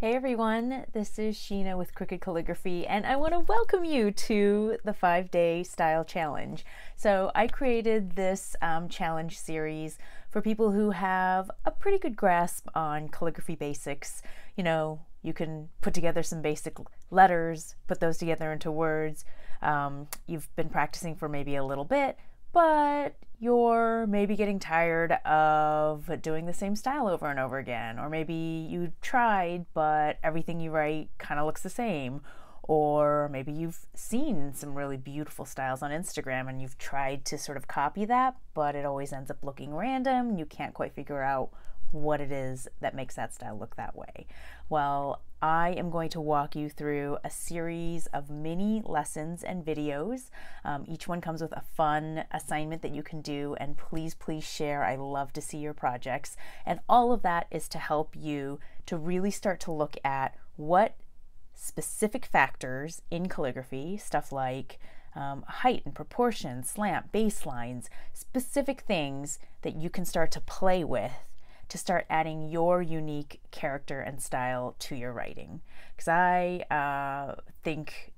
Hey everyone, this is Sheena with Crooked Calligraphy, and I want to welcome you to the 5-Day Style Challenge. So I created this challenge series for people who have a pretty good grasp on calligraphy basics. You know, you can put together some basic letters, put those together into words. You've been practicing for maybe a little bit, but you're maybe getting tired of doing the same style over and over again, or maybe you tried but everything you write kind of looks the same, or maybe you've seen some really beautiful styles on Instagram and you've tried to sort of copy that, but it always ends up looking random. You can't quite figure out what it is that makes that style look that way. Well, I am going to walk you through a series of mini lessons and videos. Each one comes with a fun assignment that you can do, and please share. I love to see your projects. And all of that is to help you to really start to look at what specific factors in calligraphy, stuff like height and proportion, slant, baselines, specific things that you can start to play with to start adding your unique character and style to your writing. Because I think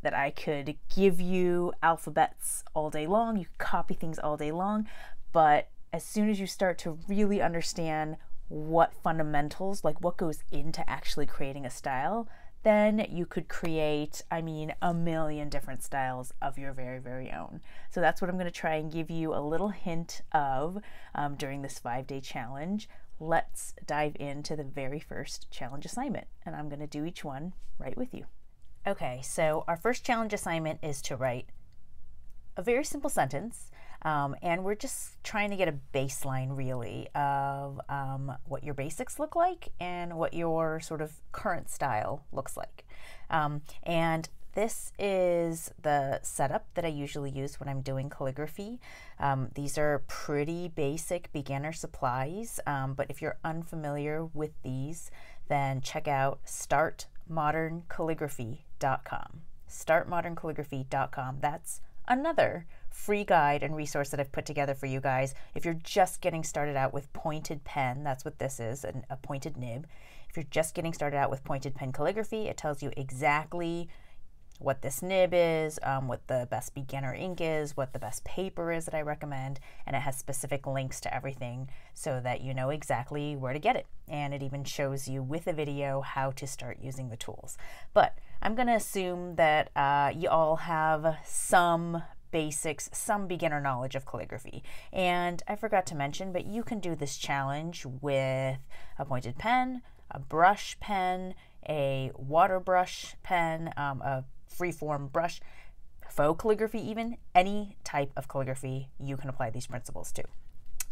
that I could give you alphabets all day long, you could copy things all day long, but as soon as you start to really understand what fundamentals, like what goes into actually creating a style, then you could create, a million different styles of your very own. So that's what I'm going to try and give you a little hint of during this 5-day challenge. Let's dive into the very first challenge assignment, and I'm going to do each one right with you. Okay, so our first challenge assignment is to write a very simple sentence, and we're just trying to get a baseline really of what your basics look like and what your sort of current style looks like. And this is the setup that I usually use when I'm doing calligraphy. These are pretty basic beginner supplies, but if you're unfamiliar with these, then check out startmoderncalligraphy.com. startmoderncalligraphy.com. That's another free guide and resource that I've put together for you guys. If you're just getting started out with pointed pen, that's what this is, a pointed nib. If you're just getting started out with pointed pen calligraphy, it tells you exactly what this nib is, what the best beginner ink is, what the best paper is that I recommend, and it has specific links to everything so that you know exactly where to get it. And it even shows you with a video how to start using the tools. But I'm going to assume that you all have some basics, some beginner knowledge of calligraphy. And I forgot to mention, but you can do this challenge with a pointed pen, a brush pen, a water brush pen, a freeform brush, faux calligraphy even, any type of calligraphy you can apply these principles to.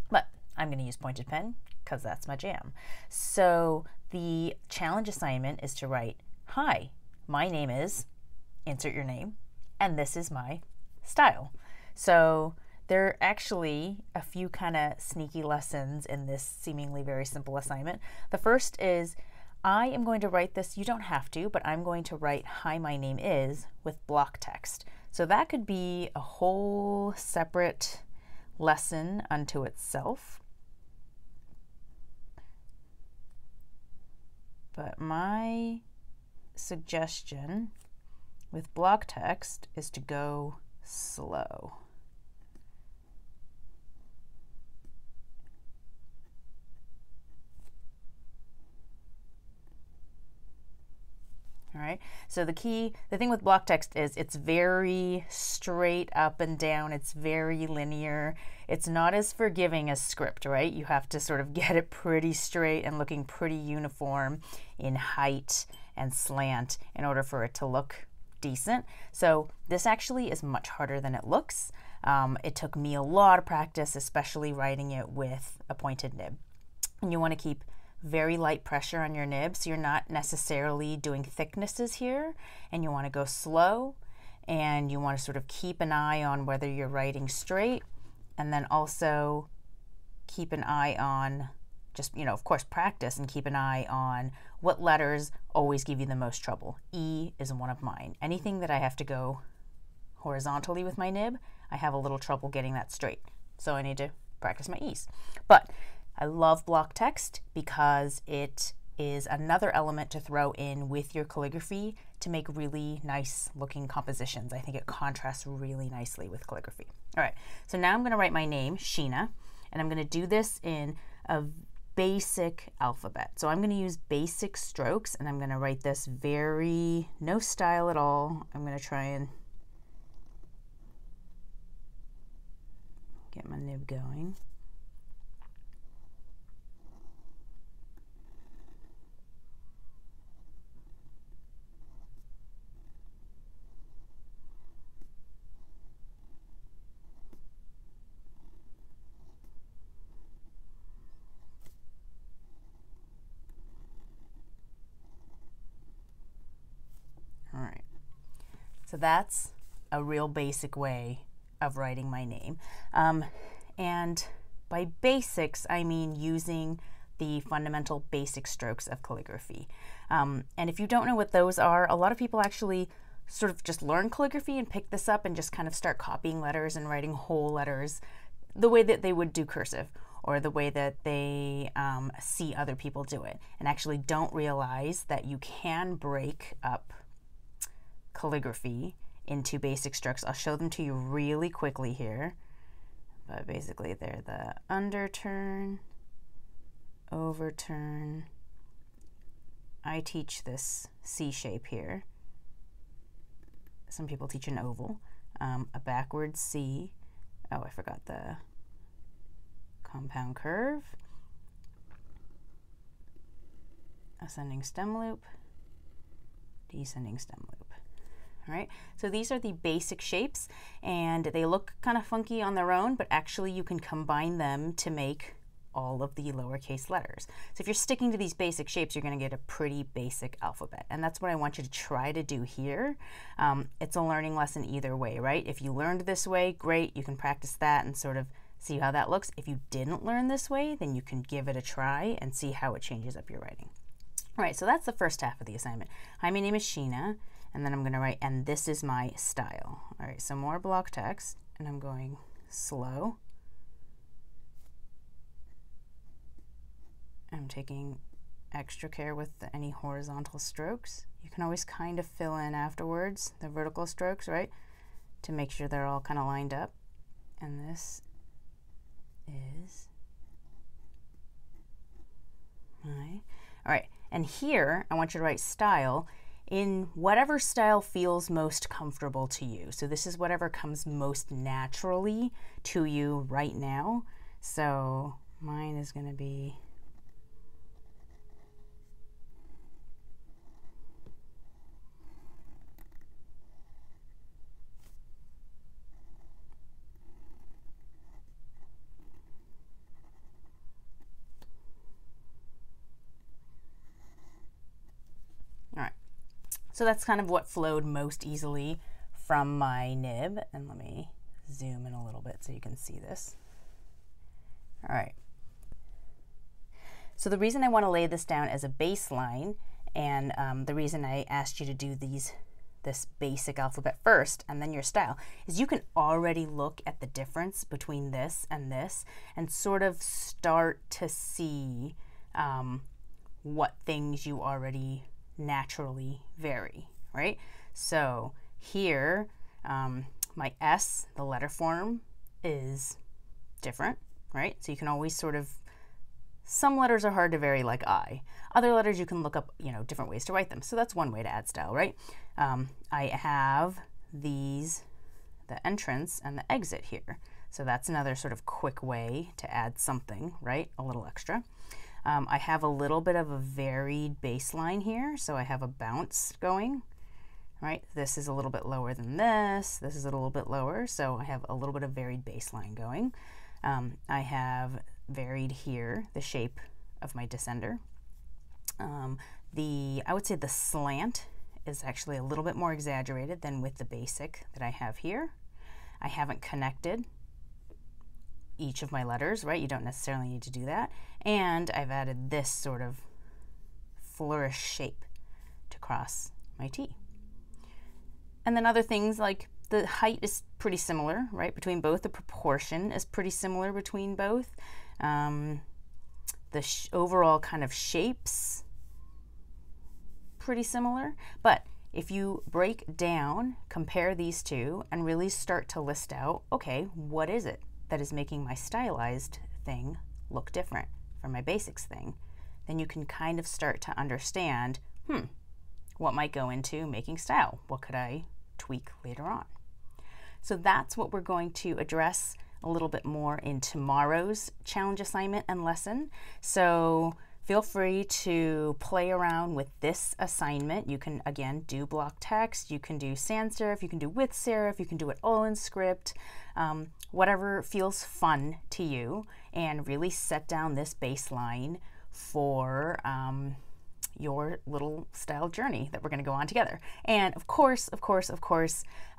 But I'm going to use pointed pen because that's my jam. So the challenge assignment is to write, "Hi, my name is," insert your name, and this is my style. So there are actually a few kind of sneaky lessons in this seemingly very simple assignment. The first is I am going to write this, you don't have to, but I'm going to write "Hi, my name is" with block text. So that could be a whole separate lesson unto itself. But my suggestion with block text is to go slow. All right, so the thing with block text is it's very straight up and down. It's very linear. It's not as forgiving as script, right? You have to sort of get it pretty straight and looking pretty uniform in height and slant in order for it to look decent. So this actually is much harder than it looks. It took me a lot of practice, especially writing it with a pointed nib. And you want to keep very light pressure on your nib, so you're not necessarily doing thicknesses here, and you want to go slow, and you want to sort of keep an eye on whether you're writing straight, and then also keep an eye on just, of course, practice and keep an eye on what letters always give you the most trouble. E is one of mine. Anything that I have to go horizontally with my nib, I have a little trouble getting that straight, so I need to practice my E's. But I love block text because it is another element to throw in with your calligraphy to make really nice looking compositions. I think it contrasts really nicely with calligraphy. All right, so now I'm going to write my name, Sheena, and I'm going to do this in a basic alphabet. So I'm going to use basic strokes, and I'm going to write this very, no style at all. I'm going to try and get my nib going. All right, so that's a real basic way of writing my name. And by basics, I mean using the fundamental basic strokes of calligraphy. And if you don't know what those are, a lot of people actually sort of just learn calligraphy and pick this up and just kind of start copying letters and writing whole letters the way that they would do cursive, or the way that they see other people do it, and actually don't realize that you can break up calligraphy into basic strokes. I'll show them to you really quickly here, but basically they're the underturn, overturn. I teach this C shape here. Some people teach an oval, a backward C. Oh, I forgot the compound curve, ascending stem loop, descending stem loop. All right, so these are the basic shapes, and they look kind of funky on their own, but actually you can combine them to make all of the lowercase letters. So if you're sticking to these basic shapes, you're going to get a pretty basic alphabet, and that's what I want you to try to do here. It's a learning lesson either way, right? If you learned this way, great, you can practice that and sort of see how that looks. If you didn't learn this way, then you can give it a try and see how it changes up your writing. All right, so that's the first half of the assignment. Hi, my name is Sheena, and then I'm going to write, and this is my style. All right, so more block text, and I'm going slow. I'm taking extra care with any horizontal strokes. You can always kind of fill in afterwards the vertical strokes, right, to make sure they're all kind of lined up. And this is my, all right, and here I want you to write style in whatever style feels most comfortable to you. So this is whatever comes most naturally to you right now. So mine is going to be So that's kind of what flowed most easily from my nib. And let me zoom in a little bit so you can see this. All right. So the reason I want to lay this down as a baseline, and the reason I asked you to do this basic alphabet first and then your style, is you can already look at the difference between this and sort of start to see what things you already naturally vary, right? So here, my S, the letter form, is different, right? So you can always sort of, some letters are hard to vary, like I. Other letters you can look up, you know, different ways to write them. So that's one way to add style, right? I have these, the entrance and the exit here. So that's another sort of quick way to add something, right? A little extra. I have a little bit of a varied baseline here, so I have a bounce going, right? This is a little bit lower than this. This is a little bit lower, so I have a little bit of varied baseline going. I have varied here the shape of my descender. I would say the slant is actually a little bit more exaggerated than with the basic that I have here. I haven't connected each of my letters, right? You don't necessarily need to do that. And I've added this sort of flourish shape to cross my T. And then other things like the height is pretty similar, right, between both. The proportion is pretty similar between both. The overall kind of shapes pretty similar, but if you break down, compare these two, and really start to list out, okay, what is it that is making my stylized thing look different from my basics thing, then you can kind of start to understand, what might go into making style? What could I tweak later on? So that's what we're going to address a little bit more in tomorrow's challenge assignment and lesson. So feel free to play around with this assignment. You can, again, do block text, you can do sans serif, you can do with serif, you can do it all in script, whatever feels fun to you, and really set down this baseline for your little style journey that we're going to go on together. And of course,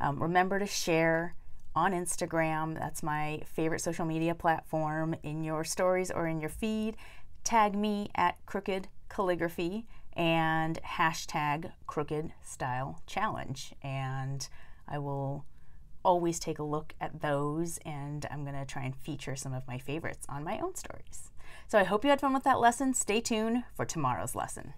remember to share on Instagram. That's my favorite social media platform. In your stories or in your feed, tag me at Crooked Calligraphy and hashtag Crooked Style Challenge. And I will always take a look at those, and I'm going to try and feature some of my favorites on my own stories. So I hope you had fun with that lesson. Stay tuned for tomorrow's lesson.